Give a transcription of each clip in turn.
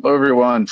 Hello, everyone.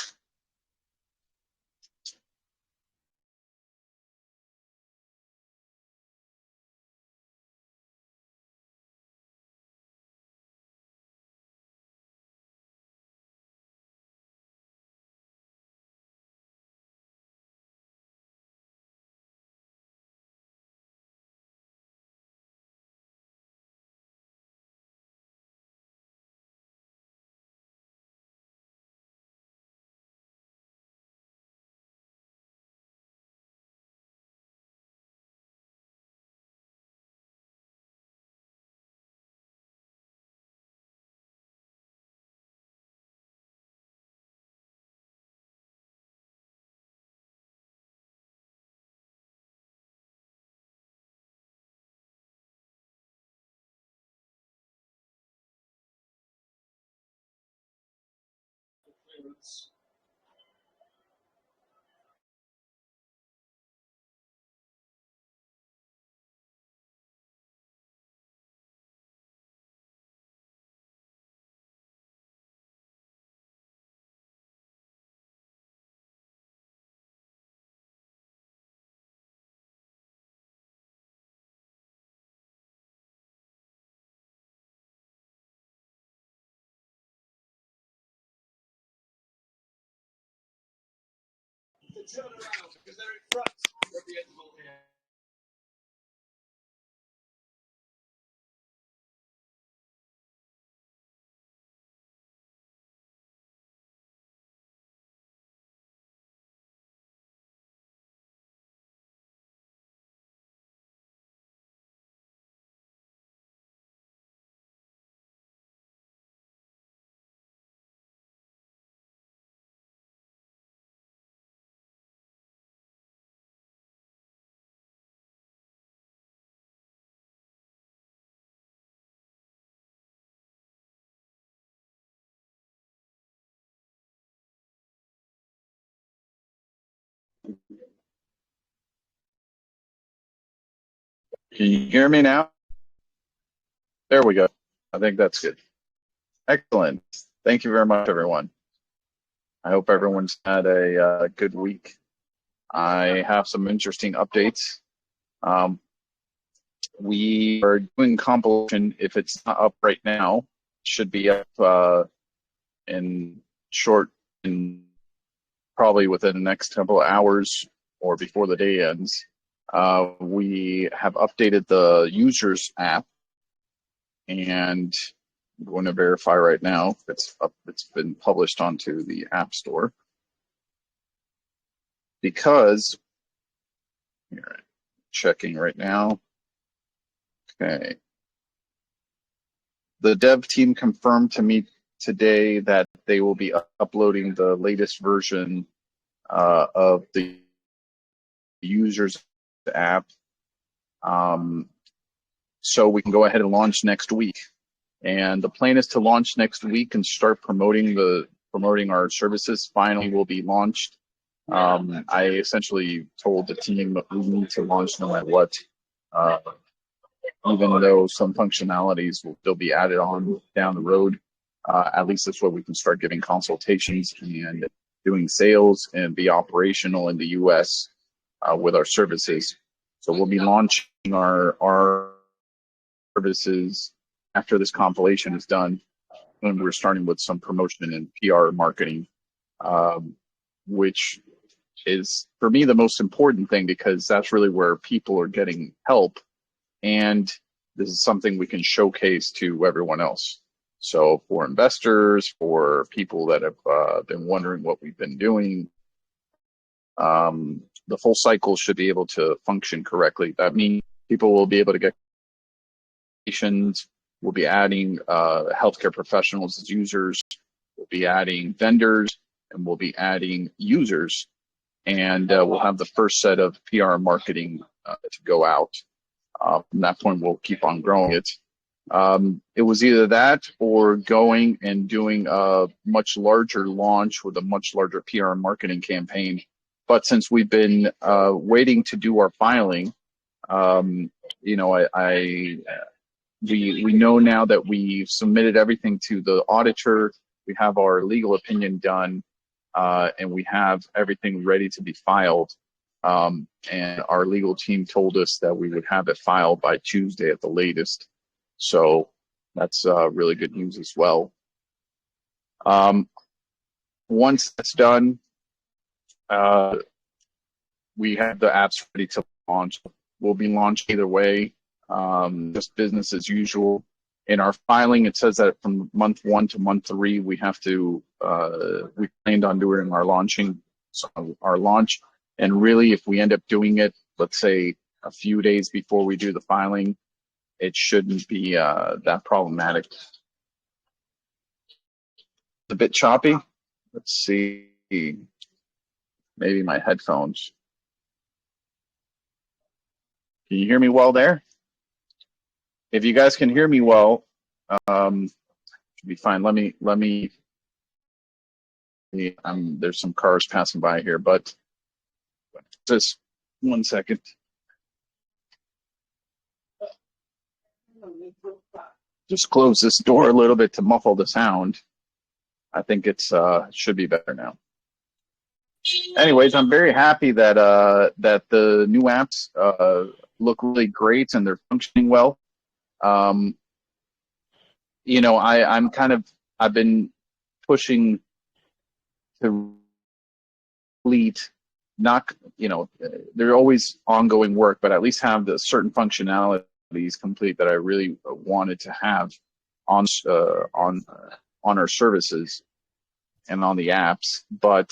Can you hear me now? There we go. I think that's good. Excellent. Thank you very much, everyone. I hope everyone's had a good week. I have some interesting updates. Um, we are doing compilation. If it's not up right now, it should be up in short, in probably within the next couple of hours or before the day ends. We have updated the users app, and I'm going to verify right now. It's up. It's been published onto the App Store because here, checking right now. Okay, the dev team confirmed to me today that they will be uploading the latest version of the users app, so we can go ahead and launch next week. And the plan is to launch next week and start promoting our services. Finally, will be launched. I essentially told the team that we need to launch no matter what, even though some functionalities will still be added on down the road. At least this way we can start giving consultations and doing sales and be operational in the U.S. With our services. So we'll be launching our services after this compilation is done, and we're starting with some promotion and PR marketing, which is for me the most important thing, because that's really where people are getting help, and this is something we can showcase to everyone else. So for investors, for people that have been wondering what we've been doing, the full cycle should be able to function correctly. That means people will be able to get patients. We'll be adding healthcare professionals as users. We'll be adding vendors, and we'll be adding users. And we'll have the first set of PR marketing to go out. From that point, we'll keep on growing it. It was either that or going and doing a much larger launch with a much larger PR marketing campaign. But since we've been waiting to do our filing, we know now that we've submitted everything to the auditor. we have our legal opinion done, and we have everything ready to be filed. And our legal team told us that we would have it filed by Tuesday at the latest. So that's really good news as well. Once that's done, we have the apps ready to launch. We'll be launched either way, just business as usual. In our filing, it says that from month 1 to month 3, we have to, we planned on doing our launch. And really, if we end up doing it, let's say a few days before we do the filing, it shouldn't be that problematic. It's a bit choppy. Let's see, maybe my headphones. Can you hear me well there? If you guys can hear me well, should be fine. Let me. There's some cars passing by here, but just 1 second. Just close this door a little bit to muffle the sound. I think it's should be better now. Anyways, I'm very happy that that the new apps look really great and they're functioning well. You know, I've been pushing to complete, not, you know, they're always ongoing work, but at least have the certain functionalities complete that I really wanted to have on our services and on the apps. But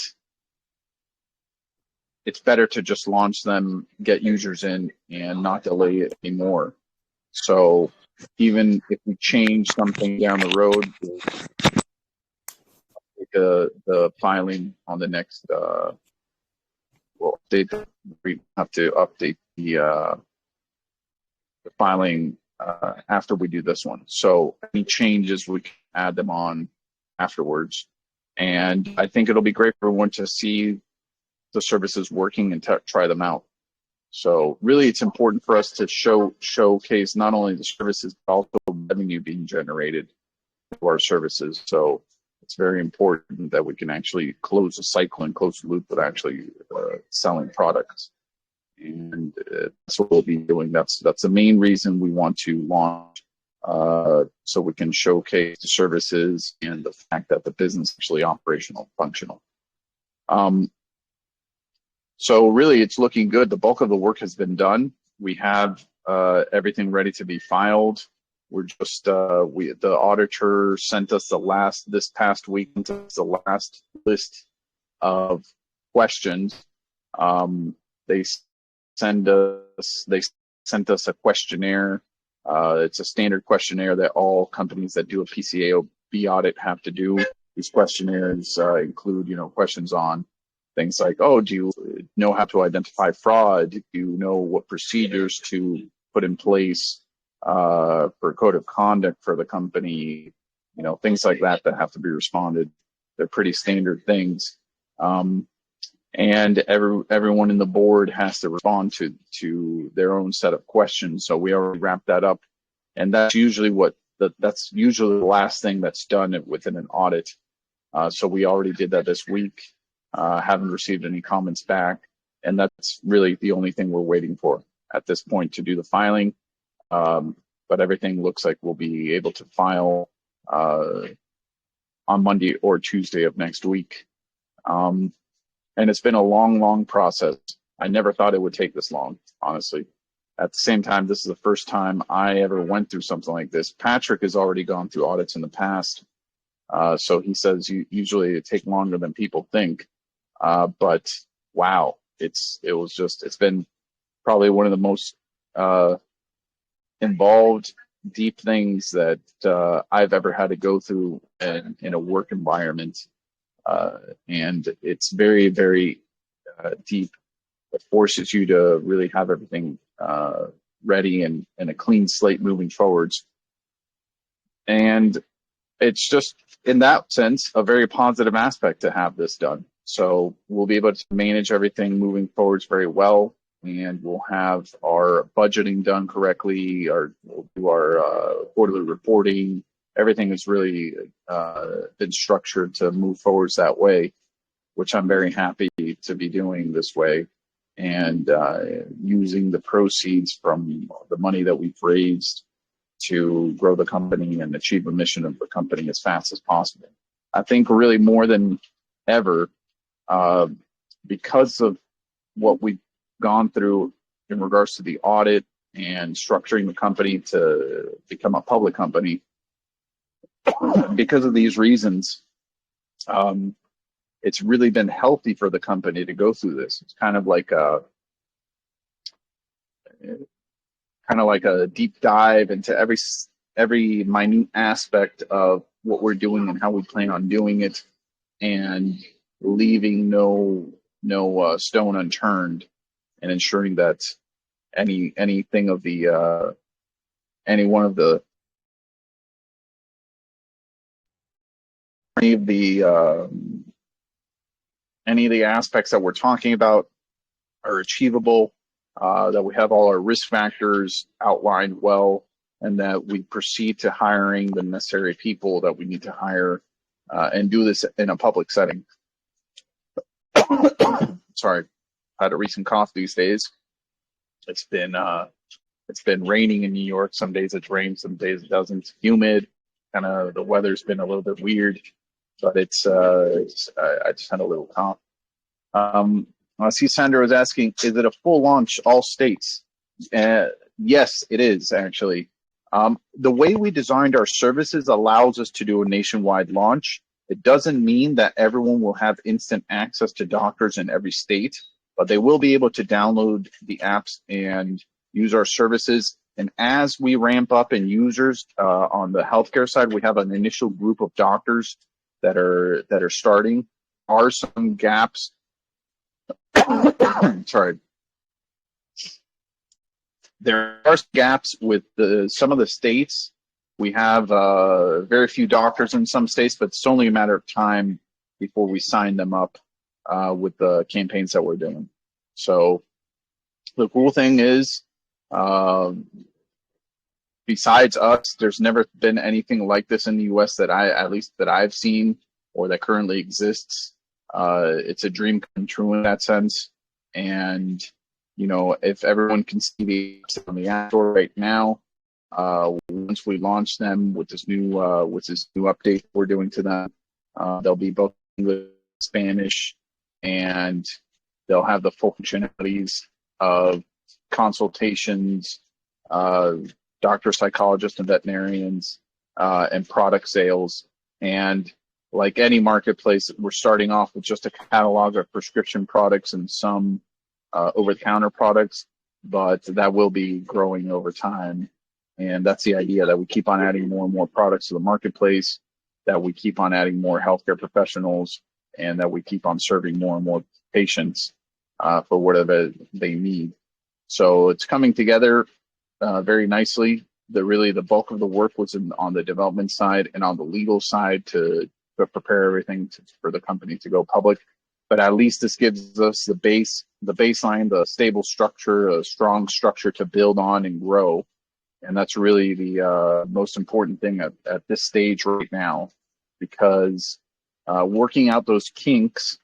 it's better to just launch them, get users in, and not delay it anymore. So even if we change something down the road, the filing on the next, we'll update. We have to update the filing after we do this one. So any changes, we can add them on afterwards. And I think it'll be great for everyone to see the services working and try them out. So really, it's important for us to showcase not only the services, but also revenue being generated for our services. So it's very important that we can actually close the cycle and close the loop with actually selling products. And that's what we'll be doing. That's the main reason we want to launch, so we can showcase the services and the fact that the business is actually operational, functional. So really, it's looking good. The bulk of the work has been done. We have everything ready to be filed. We're just the auditor sent us this past week the last list of questions. They sent us a questionnaire. It's a standard questionnaire that all companies that do a PCAOB audit have to do. These questionnaires include, you know, questions on things like, oh, do you know how to identify fraud? Do you know what procedures to put in place for a code of conduct for the company? You know, things like that have to be responded. They're pretty standard things. And everyone in the board has to respond to their own set of questions. So we already wrapped that up. And that's usually that's usually the last thing that's done within an audit. So we already did that this week. Haven't received any comments back, and that's really the only thing we're waiting for at this point to do the filing. But everything looks like we'll be able to file on Monday or Tuesday of next week. And it's been a long process. I never thought it would take this long, honestly. At the same time, this is the first time I ever went through something like this. Patrick has already gone through audits in the past. So he says usually it takes longer than people think. But wow, it's been probably one of the most involved, deep things that I've ever had to go through in a work environment. And it's very, very deep. It forces you to really have everything ready and a clean slate moving forwards. And it's just, in that sense, a very positive aspect to have this done. So we'll be able to manage everything moving forwards very well, and we'll have our budgeting done correctly, we'll do our quarterly reporting, everything has really been structured to move forwards that way, which I'm very happy to be doing this way, and using the proceeds from the money that we've raised to grow the company and achieve the mission of the company as fast as possible. I think really more than ever, because of what we've gone through in regards to the audit and structuring the company to become a public company, because of these reasons, it's really been healthy for the company to go through this. It's kind of like a deep dive into every minute aspect of what we're doing and how we plan on doing it, and leaving no stone unturned, and ensuring that anything of the any one of the any of the aspects that we're talking about are achievable, that we have all our risk factors outlined well, and that we proceed to hiring the necessary people that we need to hire, and do this in a public setting. Sorry, I had a recent cough these days. It's been raining in New York. Some days it's rained, some days it doesn't. It's humid. Kind of the weather's been a little bit weird, but I just had a little cough. I see Sandra was asking, is it a full launch all states? Yes, it is actually. The way we designed our services allows us to do a nationwide launch. It doesn't mean that everyone will have instant access to doctors in every state, but they will be able to download the apps and use our services. And as we ramp up in users on the healthcare side, we have an initial group of doctors that are starting. Are some gaps? Sorry. There are gaps with some of the states. We have very few doctors in some states, but it's only a matter of time before we sign them up with the campaigns that we're doing. So the cool thing is, besides us, there's never been anything like this in the U.S. that I've seen or that currently exists. It's a dream come true in that sense. And, you know, if everyone can see the apps on the App Store right now, once we launch them with this new update we're doing to them, they'll be both English, Spanish, and they'll have the full functionalities of consultations, doctors, psychologists, and veterinarians, and product sales. And like any marketplace, we're starting off with just a catalog of prescription products and some over-the-counter products, but that will be growing over time. And that's the idea, that we keep on adding more and more products to the marketplace, that we keep on adding more healthcare professionals, and that we keep on serving more and more patients for whatever they need. So it's coming together very nicely. The bulk of the work was on the development side and on the legal side to prepare everything for the company to go public. But at least this gives us the baseline, the stable structure, a strong structure to build on and grow. And that's really the most important thing at this stage right now, because working out those kinks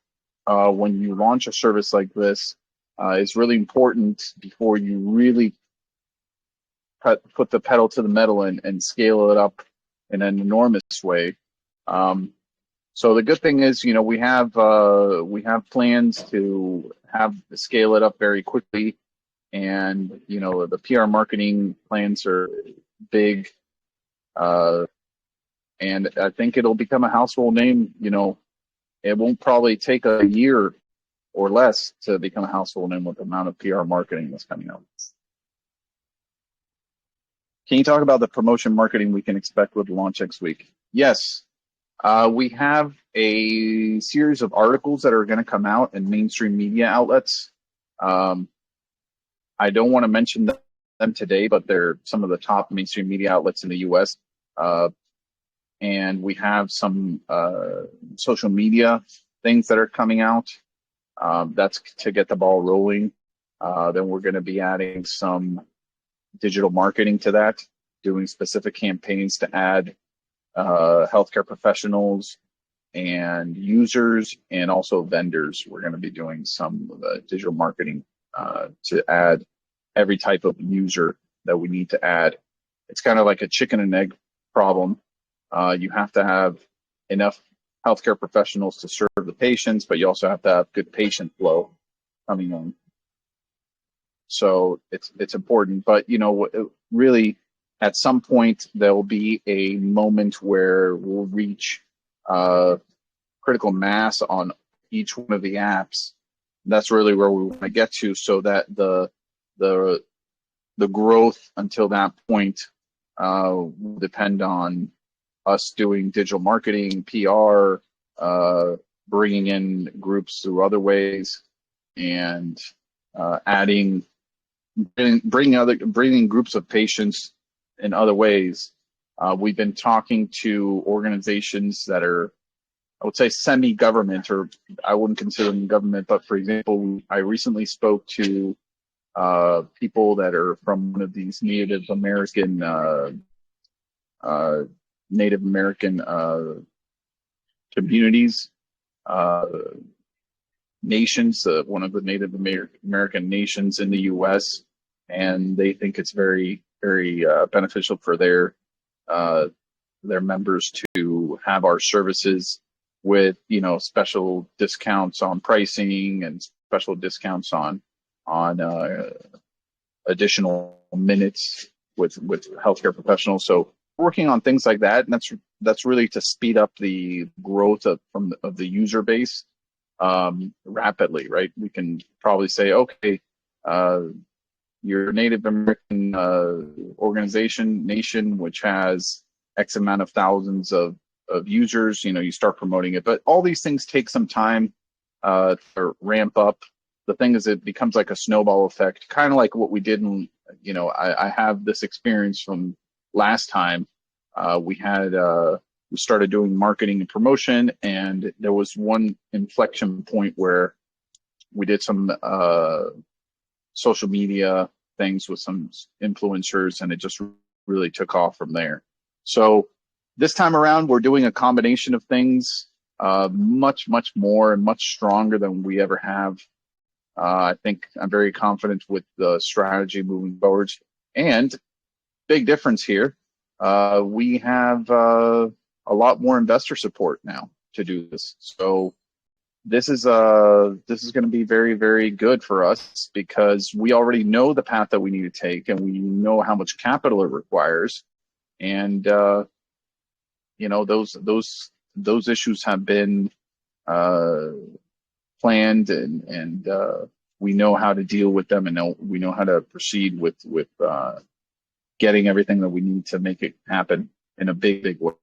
when you launch a service like this is really important before you really put the pedal to the metal and scale it up in an enormous way. So the good thing is, you know, we have plans to scale it up very quickly, and you know, the PR marketing plans are big, and I think it'll become a household name. You know, it won't probably take a year or less to become a household name with the amount of PR marketing that's coming out. Can you talk about the promotion marketing we can expect with launch next week? Yes. We have a series of articles that are going to come out in mainstream media outlets. I don't want to mention them today, but they're some of the top mainstream media outlets in the U.S. And we have some social media things that are coming out. That's to get the ball rolling. Then we're going to be adding some digital marketing to that, doing specific campaigns to add healthcare professionals and users, and also vendors. We're going to be doing some digital marketing to add every type of user that we need to add. It's kind of like a chicken and egg problem. You have to have enough healthcare professionals to serve the patients, but you also have to have good patient flow coming in. So it's important. But really, at some point there will be a moment where we'll reach critical mass on each one of the apps. That's really where we want to get to, so that the growth until that point will depend on us doing digital marketing, PR, bringing in groups through other ways, and bringing groups of patients in other ways. We've been talking to organizations that are, I would say, semi-government, or I wouldn't consider them government, but for example, I recently spoke to people that are from one of these Native American communities, nations, one of the Native American nations in the U.S., and they think it's very, very beneficial for their members to have our services with special discounts on pricing and special discounts on additional minutes with healthcare professionals. So working on things like that, and that's really to speed up the growth of the user base rapidly, right? We can probably say, okay, your Native American nation, which has X amount of thousands of users, you start promoting it. But all these things take some time to ramp up. The thing is, it becomes like a snowball effect, kind of like what we did in, I have this experience from last time. We started doing marketing and promotion, and there was one inflection point where we did some social media things with some influencers, and it just really took off from there. So this time around, we're doing a combination of things, much, much more and much stronger than we ever have. I think I'm very confident with the strategy moving forward. And big difference here, we have a lot more investor support now to do this. So this is going to be very, very good for us, because we already know the path that we need to take, and we know how much capital it requires. And those issues have been planned, and we know how to deal with them, and we know how to proceed with getting everything that we need to make it happen in a big, big way.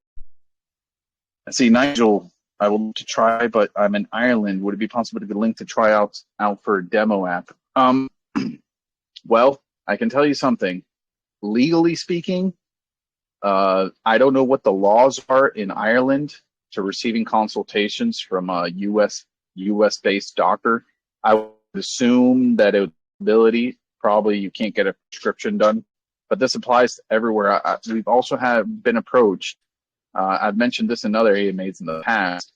I see Nigel, I will look to try, but I'm in Ireland. Would it be possible to get a link to try out for a demo app? Well, I can tell you something. Legally speaking, I don't know what the laws are in Ireland to receiving consultations from a US-based doctor. I would assume that ability, probably you can't get a prescription done, but this applies to everywhere. We've also been approached. I've mentioned this in other AMAs in the past.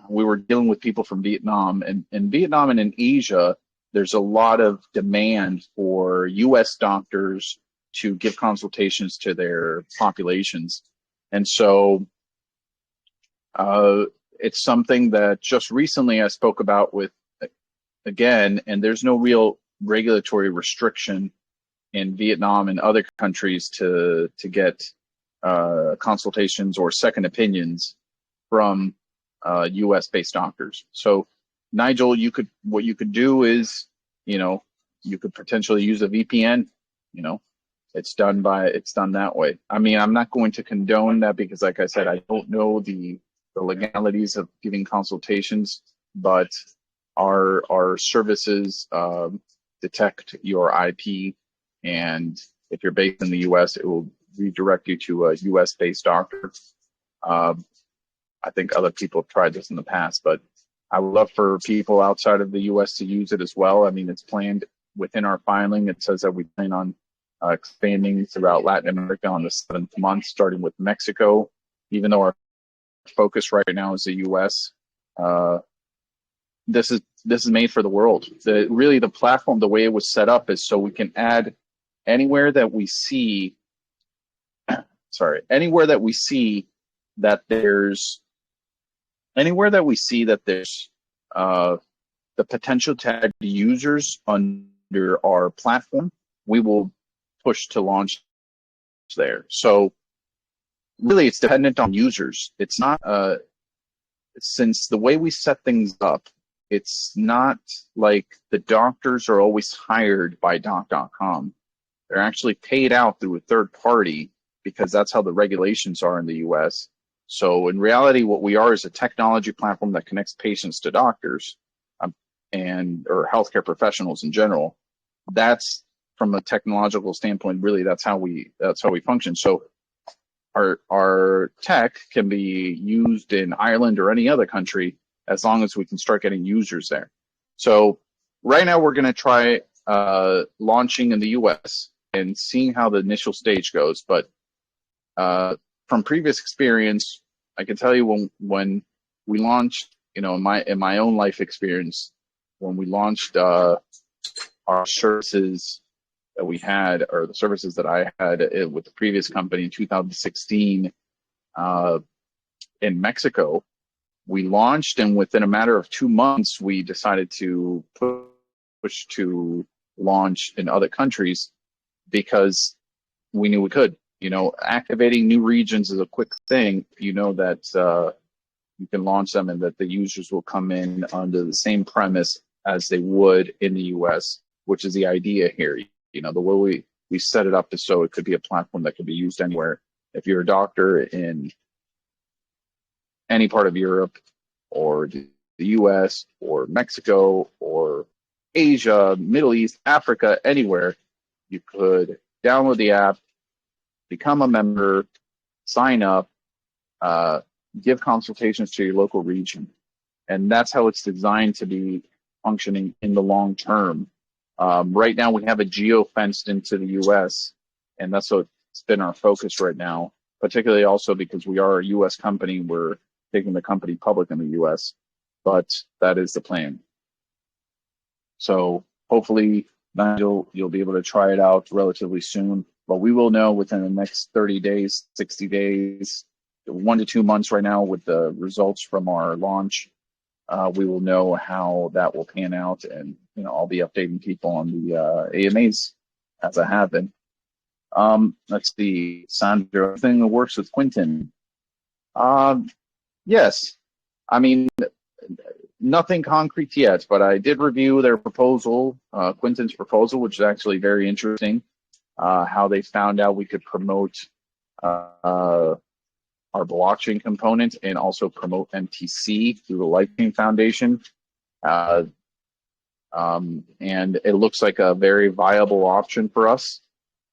We were dealing with people from Vietnam, and in Vietnam and in Asia, there's a lot of demand for US doctors to give consultations to their populations. And so it's something that just recently I spoke about with, again, and there's no real regulatory restriction in Vietnam and other countries to get consultations or second opinions from US-based doctors. So Nigel, what you could do is, you could potentially use a VPN. It's done that way. I mean, I'm not going to condone that, because like I said, I don't know the legalities of giving consultations, but our services detect your IP, and if you're based in the US, it will redirect you to a US-based doctor. I think other people have tried this in the past, but I would love for people outside of the US to use it as well. I mean, it's planned within our filing. It says that we plan on expanding throughout Latin America on the 7th month, starting with Mexico. even though our focus right now is the U.S. This is made for the world. Really, the platform, the way it was set up, is so we can add anywhere that we see. Anywhere that we see that there's the potential to add users under our platform, we will push to launch there. So really, it's dependent on users. It's not since the way we set things up, it's not like the doctors are always hired by Doc.com. They're actually paid out through a third party because that's how the regulations are in the US. So in reality, what we are is a technology platform that connects patients to doctors or healthcare professionals in general. That's from a technological standpoint, really, that's how we function. So our tech can be used in Ireland or any other country as long as we can start getting users there. So right now we're going to try launching in the US and seeing how the initial stage goes. But from previous experience, I can tell you when we launched, in my own life experience, when we launched our services that we had, or the services that I had with the previous company in 2016 in Mexico, we launched, and within a matter of 2 months, we decided to push to launch in other countries because we knew we could. Activating new regions is a quick thing. That you can launch them and that the users will come in under the same premise as they would in the US, which is the idea here. The way we set it up is so it could be a platform that could be used anywhere. If you're a doctor in any part of Europe or the US or Mexico or Asia, Middle East, Africa, anywhere, you could download the app, become a member, sign up, give consultations to your local region. And that's how it's designed to be functioning in the long term. Right now, we have a geo-fenced into the US, and that's what's been our focus right now, particularly also because we are a US company. We're taking the company public in the US, but that is the plan. So hopefully you'll be able to try it out relatively soon, but we will know within the next 30 days, 60 days, 1 to 2 months right now with the results from our launch. We will know how that will pan out, and I'll be updating people on the AMAs as I have been. Let's see, Sandra, everything that works with Quintin. Yes, I mean, nothing concrete yet, but I did review their proposal, Quintin's proposal, which is actually very interesting. How they found out we could promote our blockchain component and also promote MTC through the LifeChain Foundation. And it looks like a very viable option for us.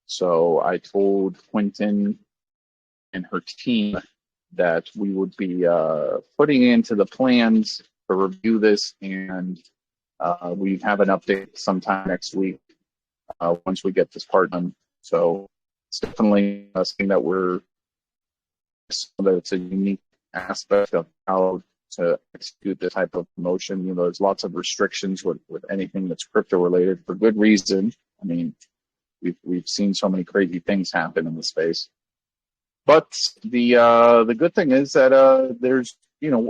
So I told Quintin and her team that we would be putting into the plans to review this, and we have an update sometime next week once we get this part done. So it's definitely something that it's a unique aspect of how to execute this type of promotion. There's lots of restrictions with anything that's crypto related for good reason. I mean, we've seen so many crazy things happen in the space. But the good thing is that there's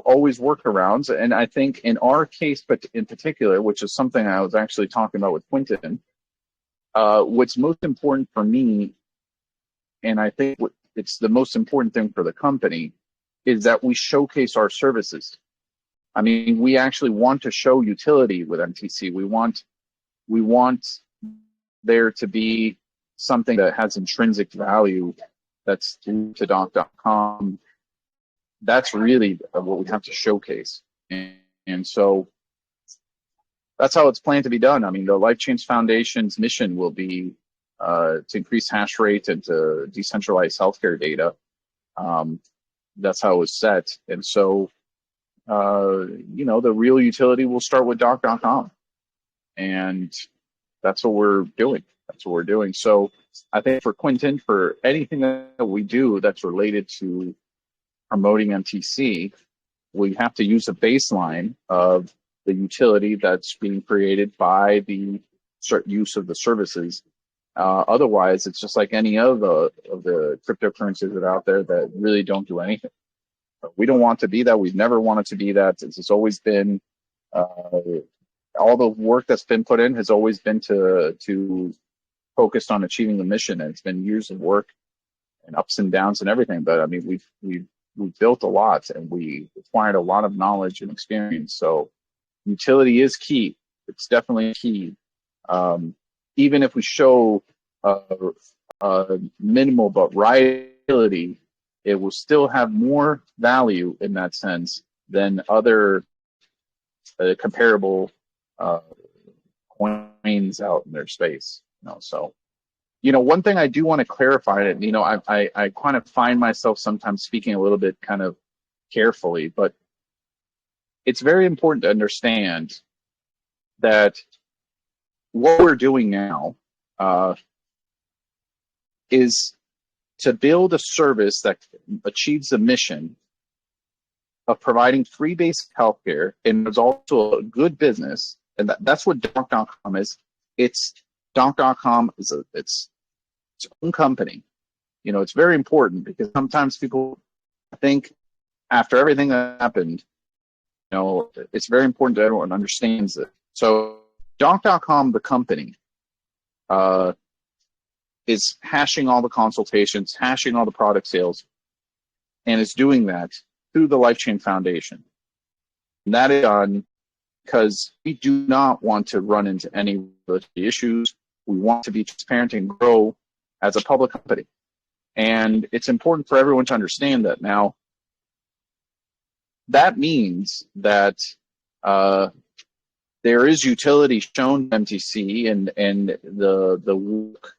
always workarounds, and I think in our case, but in particular, which is something I was actually talking about with Quintin, what's most important for me, and I think it's the most important thing for the company, is that we showcase our services. I mean, we actually want to show utility with MTC. We want there to be something that has intrinsic value that's to Doc.com. That's really what we have to showcase. And so that's how it's planned to be done. I mean, the LifeChain Foundation's mission will be to increase hash rate and to decentralize healthcare data. That's how it was set. And so, the real utility will start with Doc.com. And that's what we're doing. So I think for Quintin, for anything that we do that's related to promoting MTC, we have to use a baseline of the utility that's being created by the use of the services. Otherwise, it's just like any of the cryptocurrencies that are out there that really don't do anything. We don't want to be that. We've never wanted to be that. It's always been all the work that's been put in has always been to focus on achieving the mission, and it's been years of work and ups and downs and everything. But I mean, we've built a lot, and we acquired a lot of knowledge and experience. So utility is key. It's definitely key. Even if we show minimal but right utility, it will still have more value in that sense than other comparable coins out in their space. So one thing I do want to clarify, and I kind of find myself sometimes speaking a little bit kind of carefully, but it's very important to understand that what we're doing now is to build a service that achieves the mission of providing free basic healthcare, and it's also a good business, and that's what Donk.com is. Donk.com is its own company. It's very important because sometimes people think after everything that happened, it's very important that everyone understands it. So Donk.com, the company, is hashing all the consultations, hashing all the product sales, and is doing that through the LifeChain Foundation. And that is done because we do not want to run into any regulatory issues. We want to be transparent and grow as a public company. And it's important for everyone to understand that. Now, that means that there is utility shown to MTC, and the work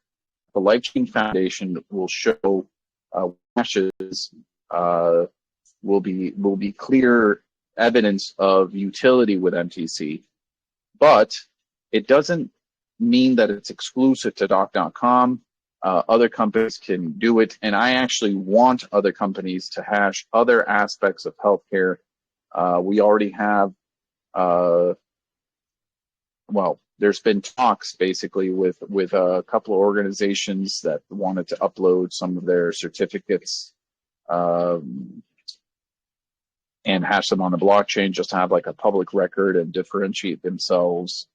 the LifeChain Foundation will show hashes will be clear evidence of utility with MTC, but it doesn't mean that it's exclusive to Donk.com. Other companies can do it, and I actually want other companies to hash other aspects of healthcare. We already have, there's been talks basically with a couple of organizations that wanted to upload some of their certificates and hash them on the blockchain just to have like a public record and differentiate themselves.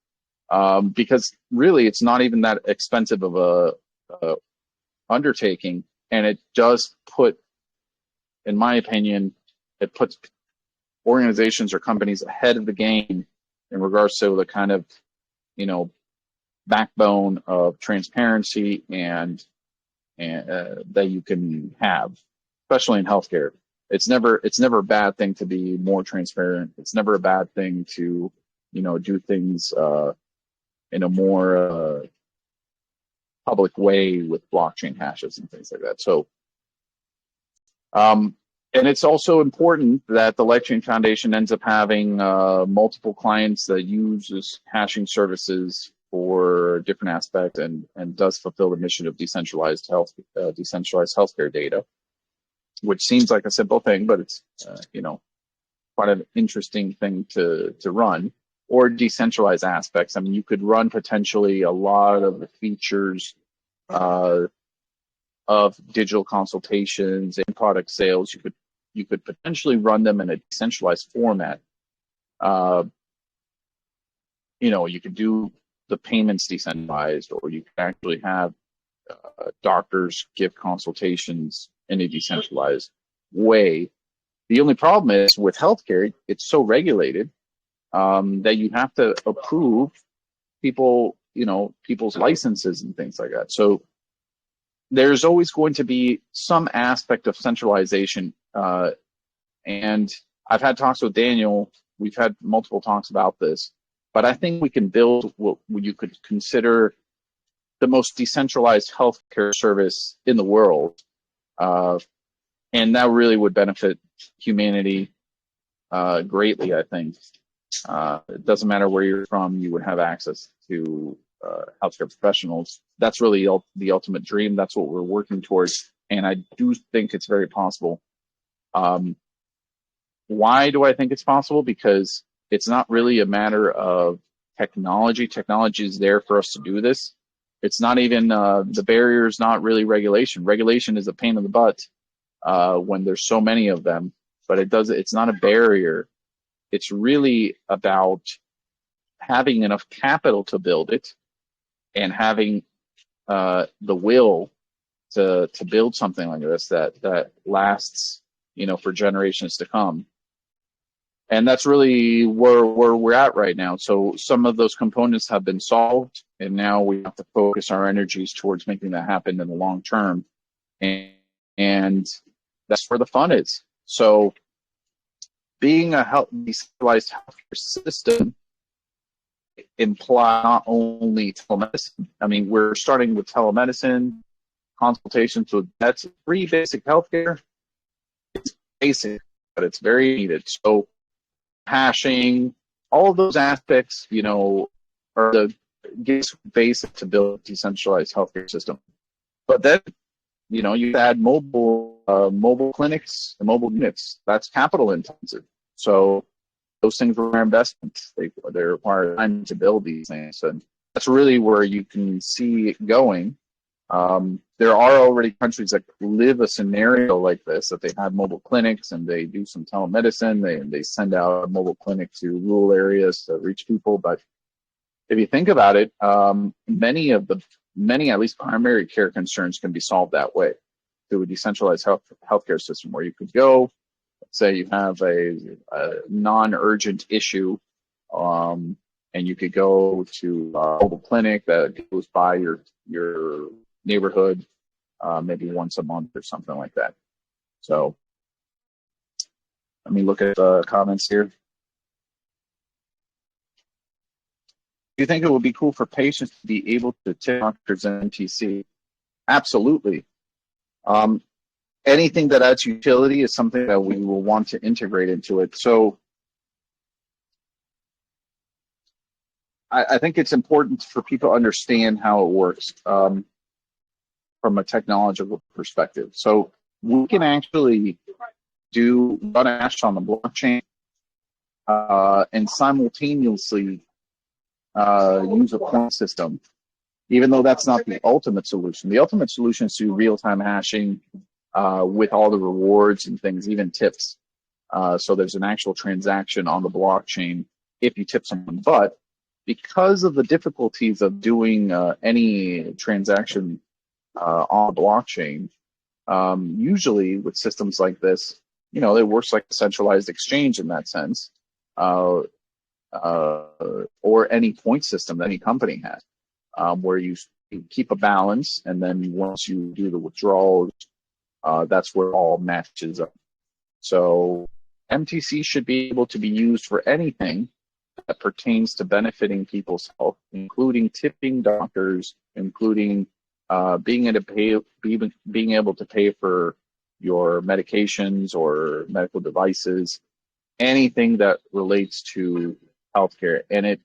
Because really it's not even that expensive of a undertaking, and it does put, in my opinion, it puts organizations or companies ahead of the game in regards to the kind of backbone of transparency and that you can have, especially in healthcare. It's never a bad thing to be more transparent. It's never a bad thing to do things in a more public way with blockchain hashes and things like that. So and it's also important that the LifeChain Foundation ends up having multiple clients that uses hashing services for different aspects and does fulfill the mission of decentralized healthcare data, which seems like a simple thing, but it's quite an interesting thing to run. Or decentralized aspects. I mean, you could run potentially a lot of the features of digital consultations and product sales. You could potentially run them in a decentralized format. You could do the payments decentralized, or you could actually have doctors give consultations in a decentralized way. The only problem is with healthcare, it's so regulated that you have to approve people's licenses and things like that. So there's always going to be some aspect of centralization. And I've had talks with Daniel. We've had multiple talks about this, but I think we can build what you could consider the most decentralized healthcare service in the world. And that really would benefit humanity greatly, I think. It doesn't matter where you're from, you would have access to healthcare professionals. That's really the ultimate dream. That's what we're working towards. And I do think it's very possible. Why do I think it's possible? Because it's not really a matter of technology. Technology is there for us to do this. It's not even the barrier is not really regulation. Regulation is a pain in the butt when there's so many of them, but it's not a barrier. It's really about having enough capital to build it and having the will to build something like this that lasts, for generations to come. And that's really where we're at right now. So some of those components have been solved, and now we have to focus our energies towards making that happen in the long term. And that's where the fun is. So being a decentralized healthcare system implies not only telemedicine. I mean, we're starting with telemedicine, consultations with vets, free basic healthcare. It's basic, but it's very needed. So hashing, all of those aspects, are the basic to build a decentralized healthcare system. But then, you add mobile clinics and mobile units. That's capital intensive. So those things require investments. They require time to build these things, and that's really where you can see it going. There are already countries that live a scenario like this, that they have mobile clinics and they do some telemedicine. They send out a mobile clinic to rural areas to reach people. But if you think about it, many at least primary care concerns can be solved that way through a decentralized healthcare system, where you could go, let's say you have a non-urgent issue, and you could go to a mobile clinic that goes by your neighborhood, maybe once a month or something like that. So let me look at the comments here. Do you think it would be cool for patients to be able to tip doctors and MTC? Absolutely. Anything that adds utility is something that we will want to integrate into it. So I think it's important for people to understand how it works from a technological perspective. So we can actually run a hash on the blockchain and simultaneously use a point system, even though that's not the ultimate solution. The ultimate solution is to do real-time hashing with all the rewards and things, even tips. So there's an actual transaction on the blockchain if you tip someone. But because of the difficulties of doing any transaction on the blockchain, usually with systems like this, it works like a centralized exchange in that sense, or any point system that any company has, where you keep a balance, and then once you do the withdrawals, that's where it all matches up. So MTC should be able to be used for anything that pertains to benefiting people's health, including tipping doctors, including being able to pay for your medications or medical devices, anything that relates to healthcare. And it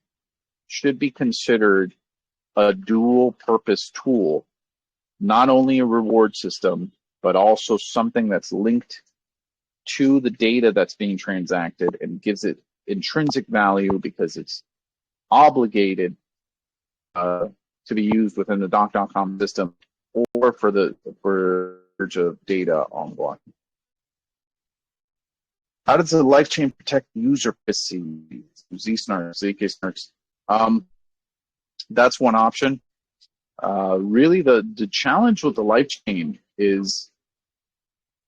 should be considered a dual purpose tool, not only a reward system, but also something that's linked to the data that's being transacted and gives it intrinsic value because it's obligated to be used within the doc.com system or for storage of data on the blockchain. How does the LifeChain protect user privacy? Zsnarks, ZK Snarks. That's one option. Really, the challenge with the LifeChain is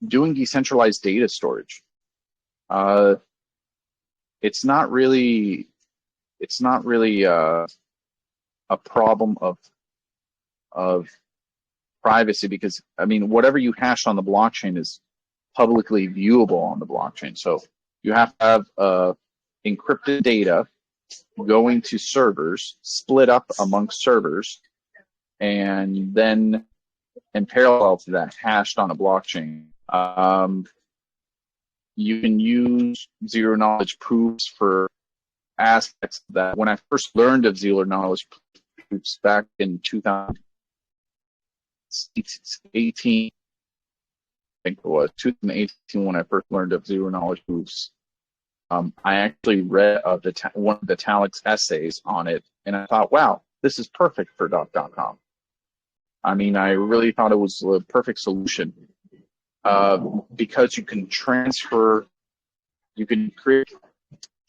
doing decentralized data storage. It's not really a problem of privacy, because whatever you hash on the blockchain is publicly viewable on the blockchain. So you have to have encrypted data going to servers, split up amongst servers, and then in parallel to that, hashed on a blockchain. You can use zero knowledge proofs for aspects of that. When I first learned of zero knowledge proofs back in 2018, think it was 2018 when I first learned of zero knowledge proofs. I actually read one of Vitalik's essays on it, and I thought, wow, this is perfect for .com. I mean, I really thought it was the perfect solution because you can create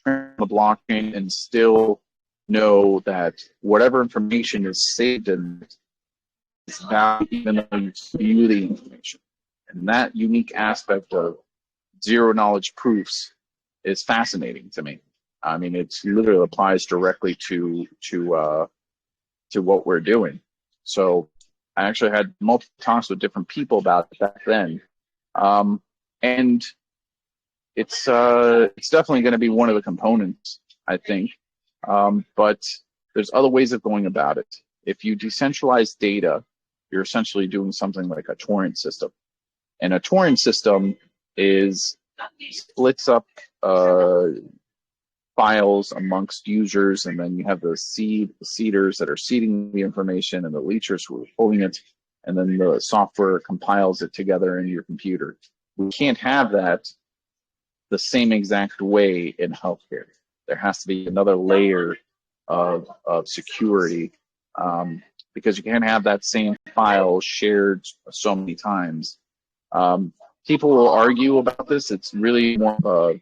the blockchain and still know that whatever information is saved in it is valid even though you view the information. And that unique aspect of zero knowledge proofs is fascinating to me. I mean, it literally applies directly to what we're doing. So I actually had multiple talks with different people about it back then, and it's definitely going to be one of the components, I think. But there's other ways of going about it. If you decentralize data, you're essentially doing something like a torrent system. And a torrent system splits up files amongst users, and then you have the seeders that are seeding the information and the leechers who are pulling it, and then the software compiles it together in your computer. We can't have that the same exact way in healthcare. There has to be another layer of security because you can't have that same file shared so many times. People will argue about this. It's really more of a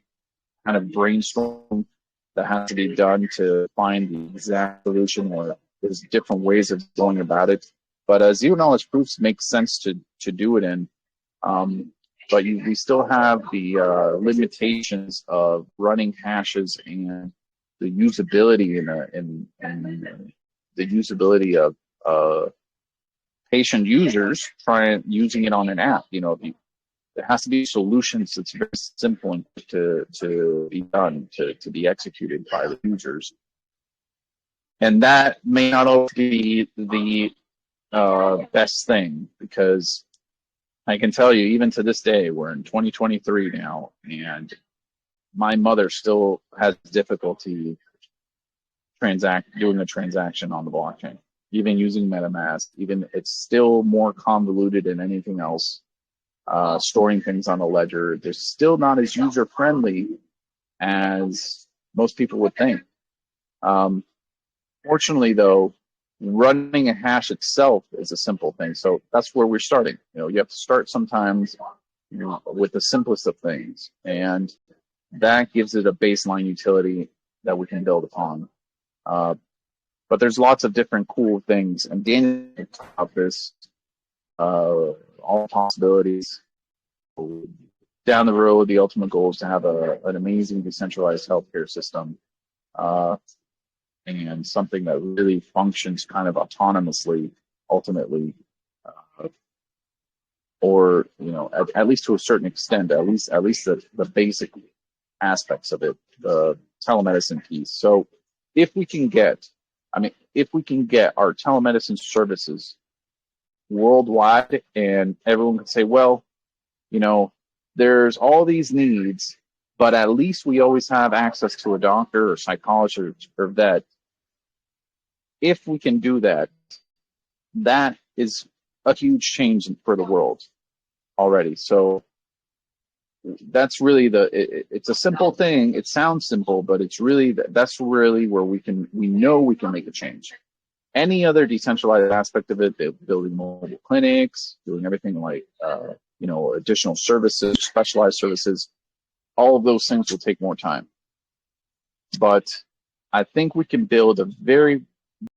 kind of brainstorm that has to be done to find the exact solution, or there's different ways of going about it. But zero knowledge proofs make sense to do it in. But we still have the limitations of running hashes and the usability and the usability of patient users using it on an app. You know, there has to be solutions that's very simple to be done, to be executed by the users. And that may not always be the best thing, because I can tell you, even to this day, we're in 2023 now, and my mother still has difficulty doing a transaction on the blockchain, even using MetaMask. Even it's still more convoluted than anything else. Storing things on a ledger, they're still not as user-friendly as most people would think. Fortunately, though, running a hash itself is a simple thing. So that's where we're starting. You know, you have to start sometimes with the simplest of things, and that gives it a baseline utility that we can build upon. But there's lots of different cool things, and Daniel talked about this. All possibilities. Down the road, the ultimate goal is to have an amazing decentralized healthcare system, and something that really functions kind of autonomously, ultimately, or at least to a certain extent, at least the basic aspects of it, the telemedicine piece. So if we can get our telemedicine services worldwide, and everyone can say, well, there's all these needs, but at least we always have access to a doctor or psychologist or vet. If we can do that, that is a huge change for the world already. So that's really it's a simple thing. It sounds simple, but that's really where we know we can make a change. Any other decentralized aspect of it, building mobile clinics, doing everything like, additional services, specialized services, all of those things will take more time. But I think we can build a very,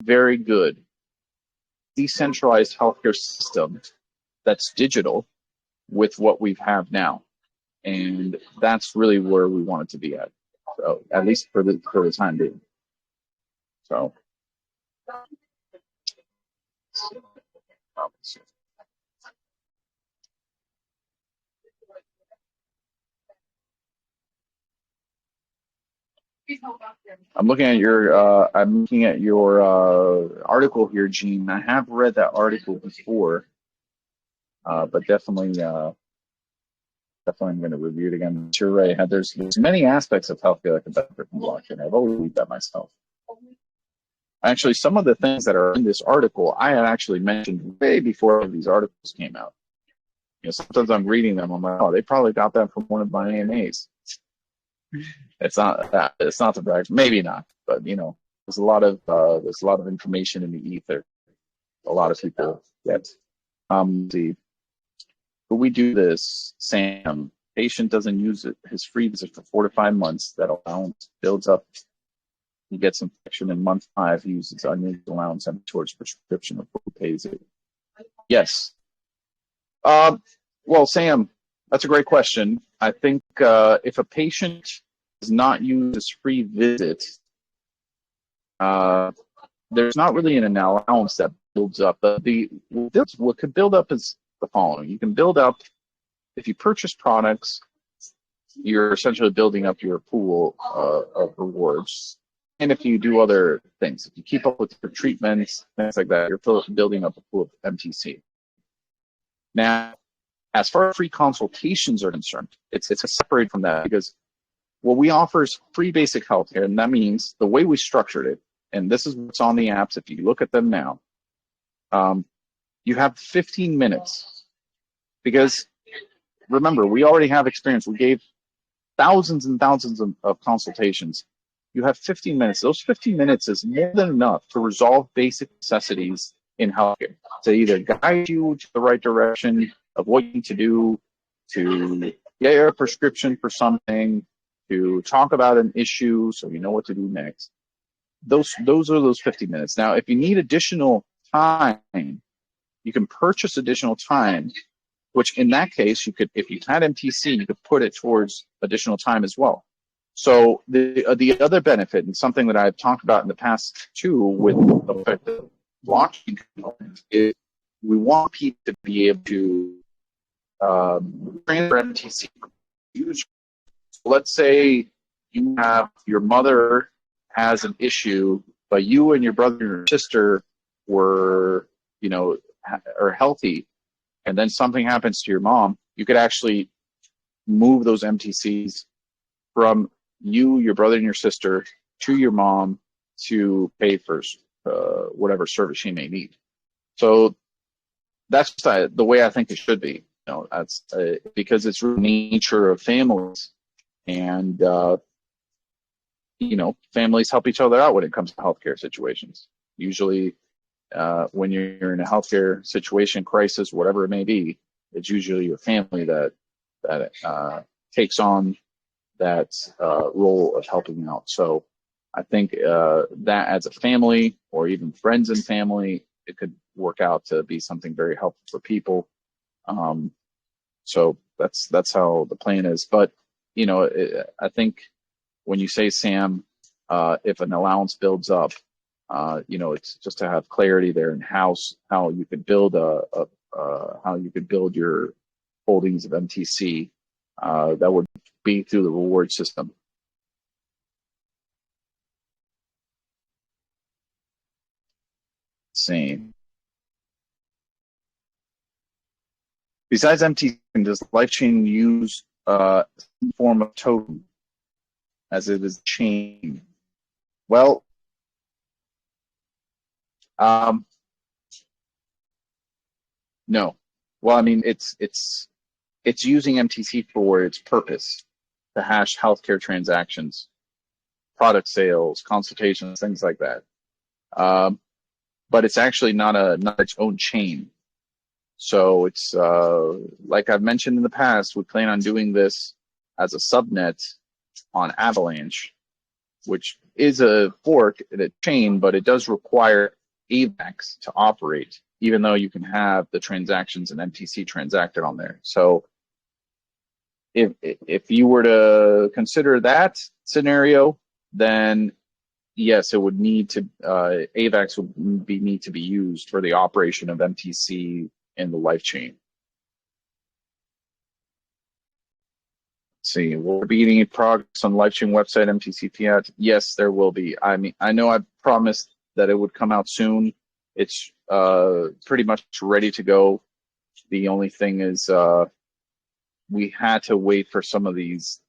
very good decentralized healthcare system that's digital with what we have now. And that's really where we want it to be at. So at least for the time being. So. I'm looking at your article here, Gene. I have read that article before, but definitely I'm going to review it again. You're right. There's many aspects of healthcare that can benefit from blockchain. I've always believed that myself. Actually, some of the things that are in this article, I had actually mentioned way before these articles came out. sometimes I'm reading them, I'm like, oh, they probably got that from one of my AMAs. It's not that. It's not the brag. Maybe not, but there's a lot of information in the ether. A lot of people get. But we do this, Sam. Patient doesn't use his free visit for 4 to 5 months. That allowance builds up. He gets infection in month 5. He uses unused allowance and towards prescription of who pays it. Yes. Well, Sam, that's a great question. I think if a patient does not use his free visit, there's not really an allowance that builds up. What could build up is the following. You can build up, if you purchase products, you're essentially building up your pool of rewards. And if you do other things, if you keep up with your treatments, things like that, you're building up a pool of MTC. Now, as far as free consultations are concerned, it's separate from that, because what we offer is free basic healthcare, and that means the way we structured it, and this is what's on the apps, if you look at them now, you have 15 minutes. Because remember, we already have experience. We gave thousands and thousands of consultations. You have 15 minutes. Those 15 minutes is more than enough to resolve basic necessities in healthcare, to either guide you to the right direction of what you need to do, to get a prescription for something, to talk about an issue so you know what to do next. Those are those 50 minutes. Now, if you need additional time, you can purchase additional time, which in that case, you could, if you had MTC, you could put it towards additional time as well. So the other benefit, and something that I've talked about in the past too with the blockchain component, is we want people to be able to transfer MTC. So let's say your mother has an issue, but you and your brother and your sister were, are healthy, and then something happens to your mom, you could actually move those MTCs from you, your brother, and your sister to your mom to pay for whatever service she may need. So that's the way I think it should be. That's because it's the nature of families, and families help each other out when it comes to healthcare situations. Usually, when you're in a healthcare situation, crisis, whatever it may be, it's usually your family that takes on that role of helping out. So I think that as a family, or even friends and family, it could work out to be something very helpful for people. So that's how the plan is. But I think when you say, Sam, if an allowance builds up, it's just to have clarity there in how you could build how you could build your holdings of MTC. That would be through the reward system. Same. Besides MTC, does LifeChain use some form of token, as it is chain? Well, no. Well, I mean, it's using MTC for its purpose, to hash healthcare transactions, product sales, consultations, things like that. But it's actually not its own chain. So it's like I've mentioned in the past, we plan on doing this as a subnet on Avalanche, which is a fork in a chain, but it does require AVAX to operate, even though you can have the transactions and MTC transacted on there. So if you were to consider that scenario, then yes, it would need to AVAX would need to be used for the operation of MTC in the LifeChain. Let's see, will there be any progress on LifeChain website MTC Fiat? Yes, there will be. I mean, I know I promised that it would come out soon. It's pretty much ready to go. The only thing is we had to wait for some of these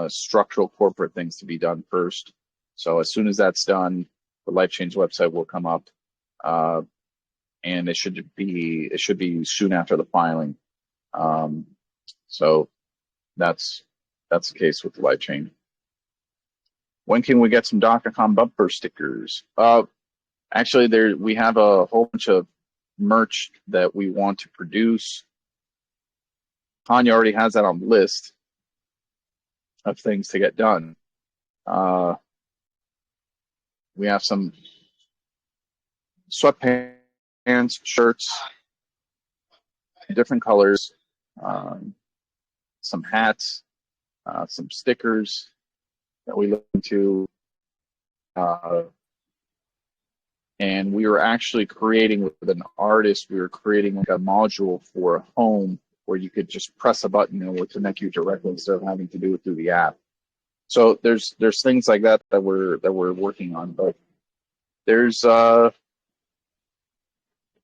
structural corporate things to be done first. So as soon as that's done, the LifeChain's website will come up, and it should be soon after the filing. So that's the case with the light chain. When can we get some DoCACon bumper stickers? Actually, we have a whole bunch of merch that we want to produce. Tanya already has that on the list of things to get done. We have some sweatpants, shirts, different colors, some hats, some stickers that we look into. And we were actually creating with an artist, we were creating like a module for a home where you could just press a button and it would connect you directly instead of having to do it through the app. So there's things like that we're working on, but there's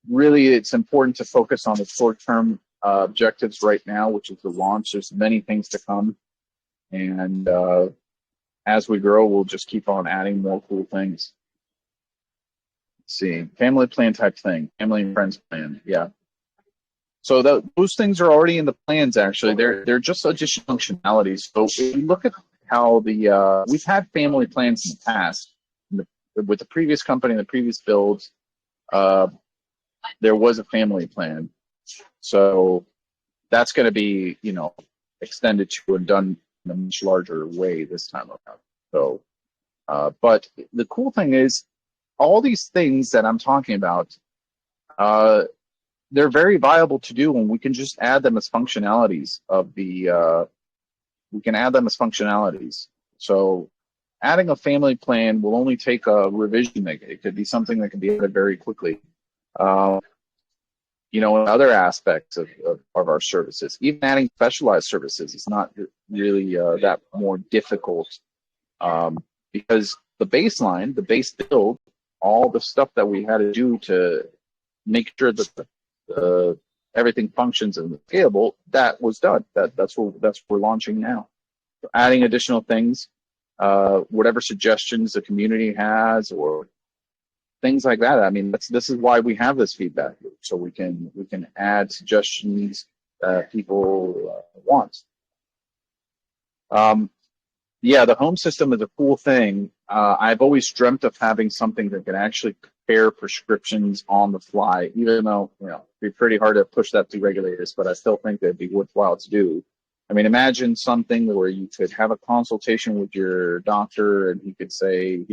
really, it's important to focus on the short-term objectives right now, which is the launch. There's many things to come, and as we grow, we'll just keep on adding more cool things. Let's see, family plan type thing, family and friends plan, yeah. So those things are already in the plans. Actually, they're just additional functionalities. So if you look at how we've had family plans in the past with the previous company, the previous builds. There was a family plan, so that's going to be extended to and done in a much larger way this time around. So, but the cool thing is, all these things that I'm talking about, they're very viable to do, and we can just add them as functionalities of the. We can add them as functionalities. So, adding a family plan will only take a revision. It could be something that can be added very quickly. In other aspects of our services, even adding specialized services is not really that more difficult, because the baseline, the base build, all the stuff that we had to do to make sure that everything functions and is scalable, that was done. That's what we're launching now. So adding additional things, whatever suggestions the community has or things like that. I mean, this is why we have this feedback loop, so we can add suggestions that people want. Yeah, the home system is a cool thing. I've always dreamt of having something that can actually compare prescriptions on the fly, even though it'd be pretty hard to push that through regulators, but I still think that'd be worthwhile to do. I mean, imagine something where you could have a consultation with your doctor, and he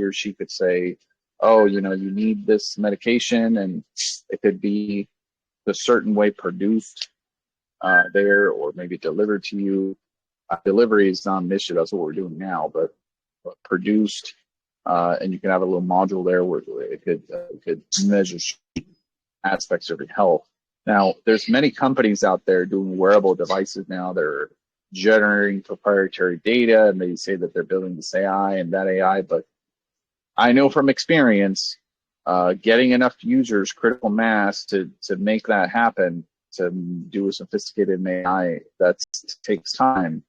or she could say, oh, you need this medication, and it could be a certain way produced there, or maybe delivered to you. Delivery is not an issue. That's what we're doing now, but produced, and you can have a little module there where it could measure aspects of your health. Now, there's many companies out there doing wearable devices now. They're generating proprietary data, and they say that they're building this AI and that AI, but I know from experience, getting enough users, critical mass to make that happen, to do a sophisticated AI, that takes time.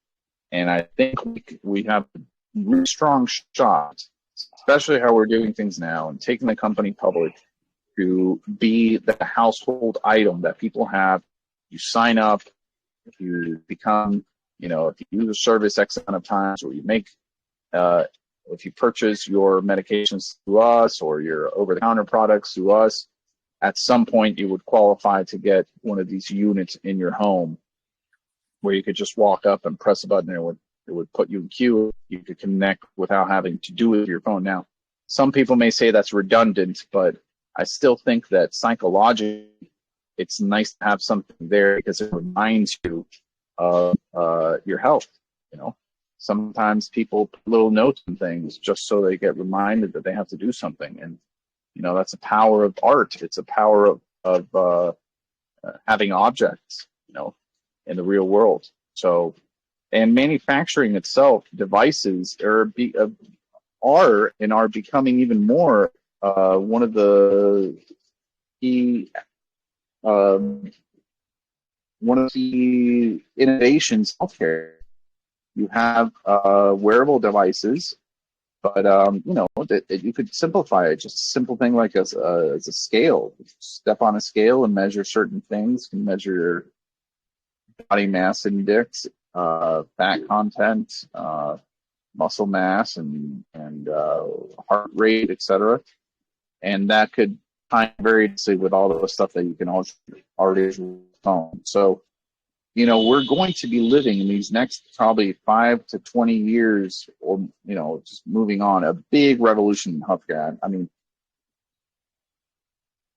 And I think we have a really strong shot, especially how we're doing things now and taking the company public, to be the household item that people have. You sign up, if you become, if you use a service X amount of times, or you make, if you purchase your medications through us or your over-the-counter products through us, at some point you would qualify to get one of these units in your home, where you could just walk up and press a button, and it would put you in queue. You could connect without having to do it with your phone. Now, some people may say that's redundant, but I still think that psychologically it's nice to have something there, because it reminds you of your health. Sometimes people put little notes and things just so they get reminded that they have to do something, and that's a power of art. It's a power of having objects, in the real world. So, and manufacturing itself, devices are becoming even more one of the key innovations in healthcare. You have wearable devices, but you could simplify it. Just a simple thing like as a scale. Step on a scale and measure certain things. Can measure your body mass index, fat content, muscle mass, and heart rate, etc. And that could time variously with all the stuff that you can already phone. So, we're going to be living in these next probably 5 to 20 years, or just moving on, a big revolution in healthcare. I mean,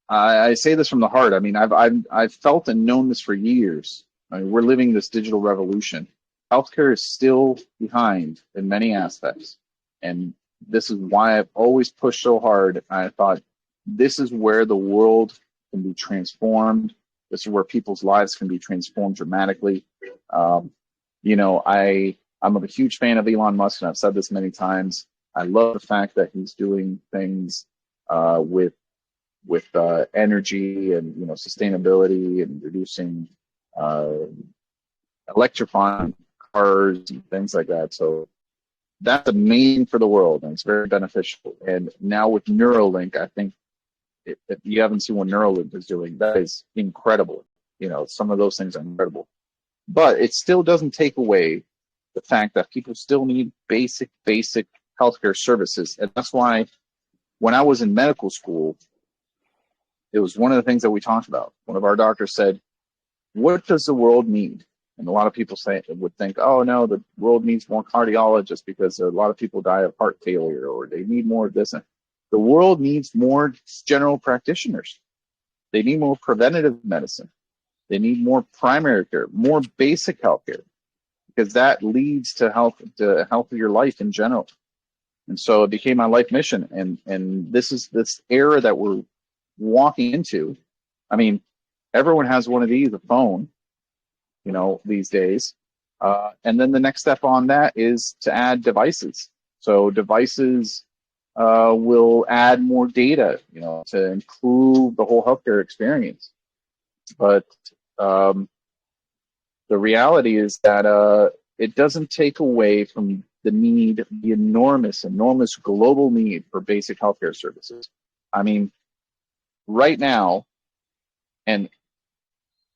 I say this from the heart. I mean, I've felt and known this for years. I mean, we're living this digital revolution. Healthcare is still behind in many aspects, and this is why I've always pushed so hard. I thought this is where the world can be transformed. This is where people's lives can be transformed dramatically. I'm a huge fan of Elon Musk, and I've said this many times. I love the fact that he's doing things with energy and sustainability and reducing electrifying cars and things like that. So that's amazing for the world, and it's very beneficial. And now with Neuralink, I think if you haven't seen what Neuralink is doing, that is incredible. Some of those things are incredible, but it still doesn't take away the fact that people still need basic healthcare services. And that's why when I was in medical school, it was one of the things that we talked about. One of our doctors said, what does the world need? And a lot of people would think, oh no, the world needs more cardiologists because a lot of people die of heart failure, or they need more of this. The world needs more general practitioners. They need more preventative medicine. They need more primary care, more basic health care, because that leads to healthier life in general. And so it became my life mission. And this is this era that we're walking into. I mean, everyone has one of these, a phone, these days. And then the next step on that is to add devices. So devices will add more data, to improve the whole healthcare experience. But the reality is that it doesn't take away from the enormous global need for basic healthcare services. I mean, right now, and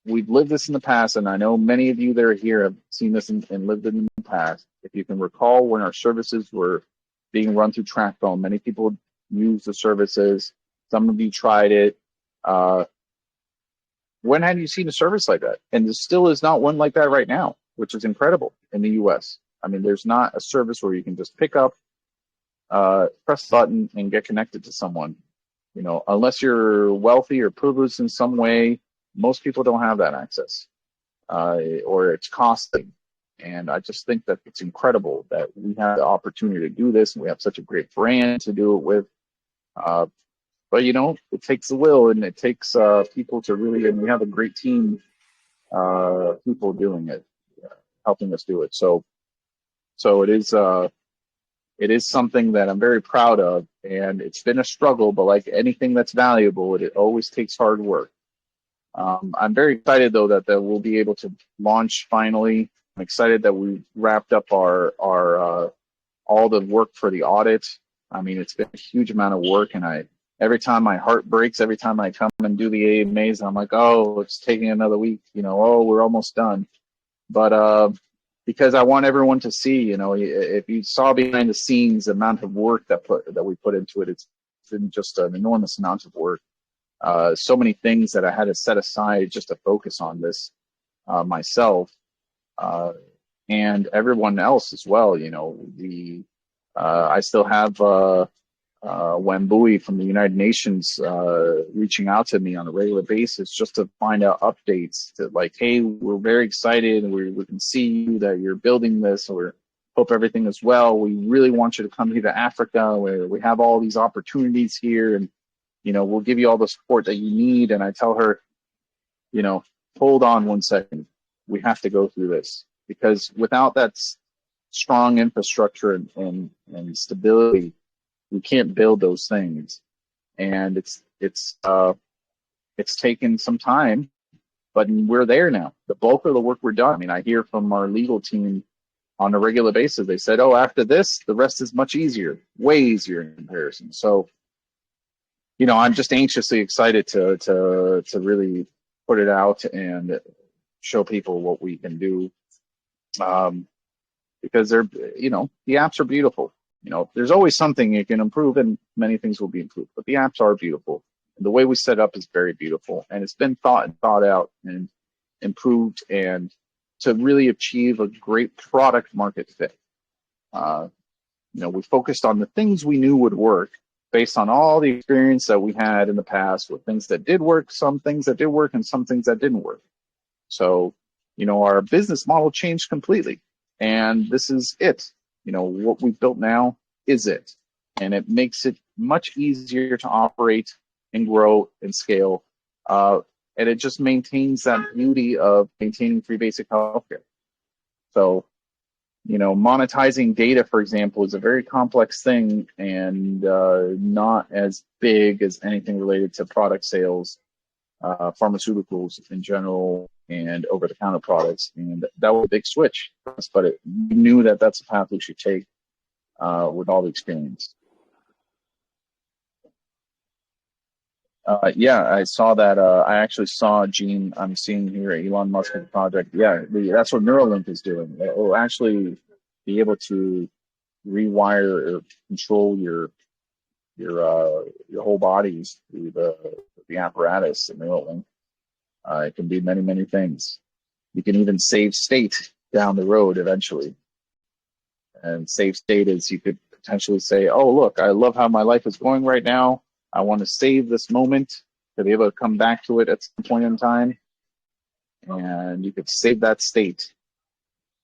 we've lived this in the past, and I know many of you that are here have seen this and lived it in the past. If you can recall, when our services were being run through TracFone, many people used the services. Some of you tried it. When have you seen a service like that? And there still is not one like that right now, which is incredible in the U.S. I mean, there's not a service where you can just pick up, press a button, and get connected to someone. Unless you're wealthy or privileged in some way, most people don't have that access, or it's costly. And I just think that it's incredible that we have the opportunity to do this, and we have such a great brand to do it with. But it takes the will, and it takes people to really, and we have a great team, people doing it, helping us do it. So it is something that I'm very proud of, and it's been a struggle, but like anything that's valuable, it always takes hard work. I'm very excited, though, that we'll be able to launch finally. I'm excited that we wrapped up our all the work for the audit. I mean, it's been a huge amount of work, and every time my heart breaks, every time I come and do the AMAs, I'm like, oh, it's taking another week. Oh, we're almost done. But because I want everyone to see, if you saw behind the scenes the amount of work that we put into it, it's been just an enormous amount of work. So many things that I had to set aside just to focus on this myself, and everyone else as well. I still have Wambui from the United Nations reaching out to me on a regular basis just to find out updates. To like, hey, we're very excited, and we can see you that you're building this, or hope everything is well. We really want you to come here to Africa, where we have all these opportunities here, and we'll give you all the support that you need. And I tell her, hold on one second. We have to go through this, because without that strong infrastructure and stability, we can't build those things. And it's taken some time, but we're there now. The bulk of the work we're done. I mean, I hear from our legal team on a regular basis. They said, oh, after this, the rest is much easier, way easier in comparison. So, I'm just anxiously excited to really put it out and show people what we can do, because they're, the apps are beautiful. There's always something you can improve, and many things will be improved, but the apps are beautiful. And the way we set up is very beautiful, and it's been thought out and improved, and to really achieve a great product market fit. We focused on the things we knew would work based on all the experience that we had in the past with things that did work, some things that did work, and some things that didn't work. So, our business model changed completely, and this is it. What we've built now is it, and it makes it much easier to operate and grow and scale, and it just maintains that beauty of maintaining free basic healthcare. So, monetizing data, for example, is a very complex thing, and not as big as anything related to product sales, pharmaceuticals in general, and over-the-counter products. And that was a big switch, but we knew that that's the path we should take with all the experience. Yeah, I saw that. I actually saw Gene. I'm seeing here Elon Musk's project. Yeah, that's what Neuralink is doing. It will actually be able to rewire or control your whole bodies through the apparatus, the Neuralink. It can be many, many things. You can even save state down the road eventually. And save state is, you could potentially say, oh, look, I love how my life is going right now. I want to save this moment to be able to come back to it at some point in time. And you could save that state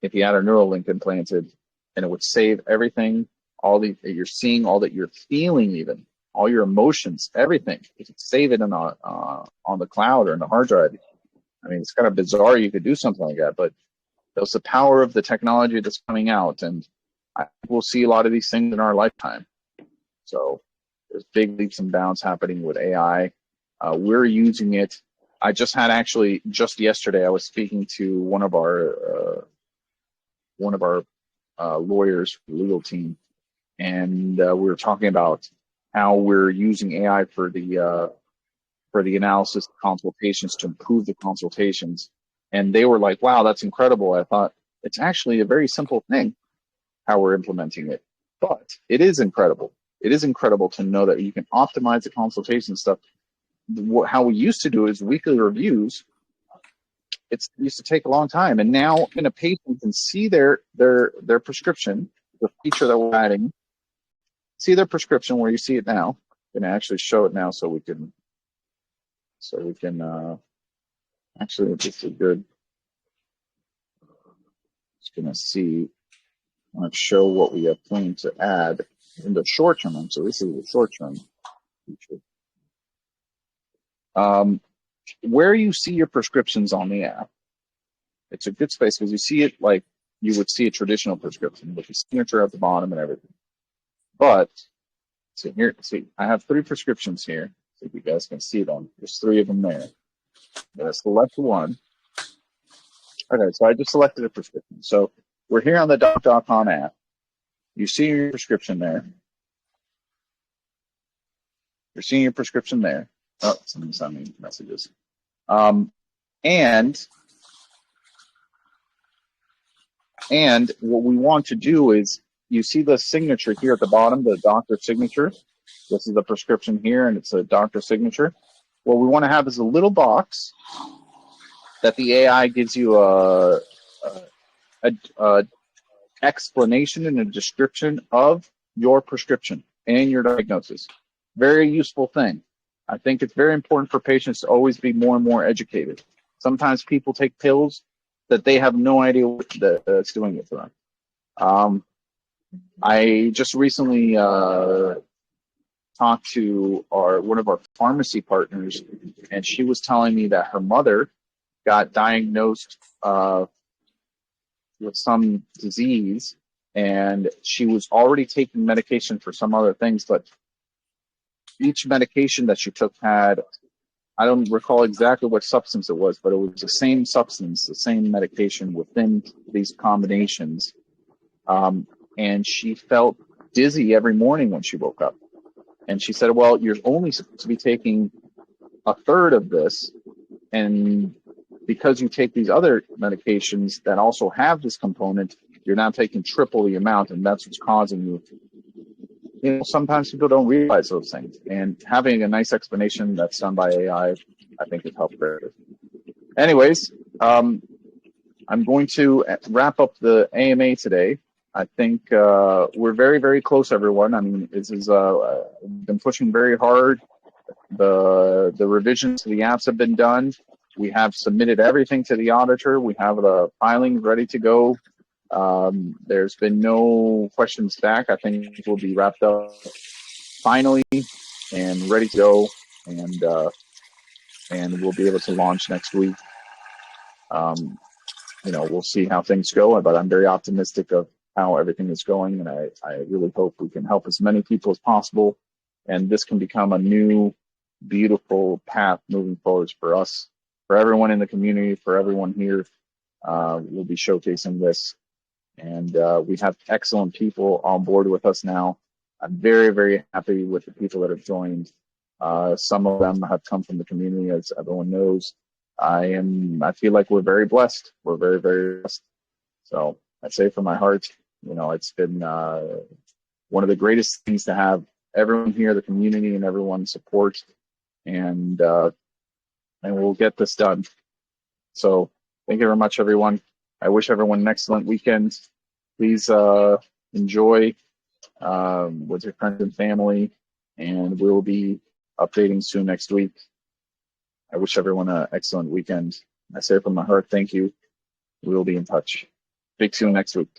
if you had a Neuralink implanted, and it would save everything, all that you're seeing, all that you're feeling, even all your emotions, everything. You could save it on the cloud or in the hard drive. I mean, it's kind of bizarre you could do something like that, but that's the power of the technology that's coming out, and I think we'll see a lot of these things in our lifetime. So there's big leaps and bounds happening with AI. We're using it. I just yesterday, I was speaking to one of our lawyers, legal team, and we were talking about how we're using AI for the analysis of consultations to improve the consultations. And they were like, wow, that's incredible. I thought, it's actually a very simple thing how we're implementing it, but it is incredible. It is incredible to know that you can optimize the consultation stuff. How we used to do is weekly reviews. It used to take a long time, and now a patient can see their prescription. The feature that we're adding, see their prescription where you see it now. I'm gonna actually show it now so we can actually, it's a good. Just gonna see. I want to show what we have planned to add in the short term. So this is the short term feature. Where you see your prescriptions on the app, it's a good space because you see it like you would see a traditional prescription with the signature at the bottom and everything. But so here, see, I have 3 prescriptions here. So if you guys can see them, there's 3 of them there. I'm gonna select one. Okay, so I just selected a prescription. So we're here on the doc.com app. You see your prescription there. You're seeing your prescription there. Oh, someone's sending messages. And what we want to do is, you see the signature here at the bottom, the doctor signature. This is the prescription here, and it's a doctor signature. What we want to have is a little box that the AI gives you a explanation and a description of your prescription and your diagnosis. Very useful thing. I think it's very important for patients to always be more and more educated. Sometimes people take pills that they have no idea what that's doing it for them. I just recently talked to one of our pharmacy partners, and she was telling me that her mother got diagnosed with some disease, and she was already taking medication for some other things, but each medication that she took had, I don't recall exactly what substance it was, but it was the same substance, the same medication within these combinations. And she felt dizzy every morning when she woke up. And she said, well, you're only supposed to be taking a third of this, and because you take these other medications that also have this component, you're now taking triple the amount, and that's what's causing you. You know, sometimes people don't realize those things, and having a nice explanation that's done by AI, I think, has helped greatly. Anyways, I'm going to wrap up the AMA today. I think we're very, very close, everyone. I mean, this is we've been pushing very hard. The revisions to the apps have been done. We have submitted everything to the auditor. We have the filings ready to go. There's been no questions back. I think we'll be wrapped up finally and ready to go, and we'll be able to launch next week. You know, we'll see how things go, but I'm very optimistic of how everything is going, and I really hope we can help as many people as possible, and this can become a new, beautiful path moving forward for us, for everyone in the community, for everyone here. We'll be showcasing this, and we have excellent people on board with us now. I'm very, very happy with the people that have joined. Some of them have come from the community, as everyone knows. I feel like we're very blessed. We're very, very blessed. So I say from my heart, you know, it's been one of the greatest things to have everyone here, the community, and everyone support, and we'll get this done. So thank you very much, everyone. I wish everyone an excellent weekend. Please enjoy with your friends and family, and we'll be updating soon next week. I wish everyone an excellent weekend. I say from my heart, thank you. We'll be in touch. Speak soon next week.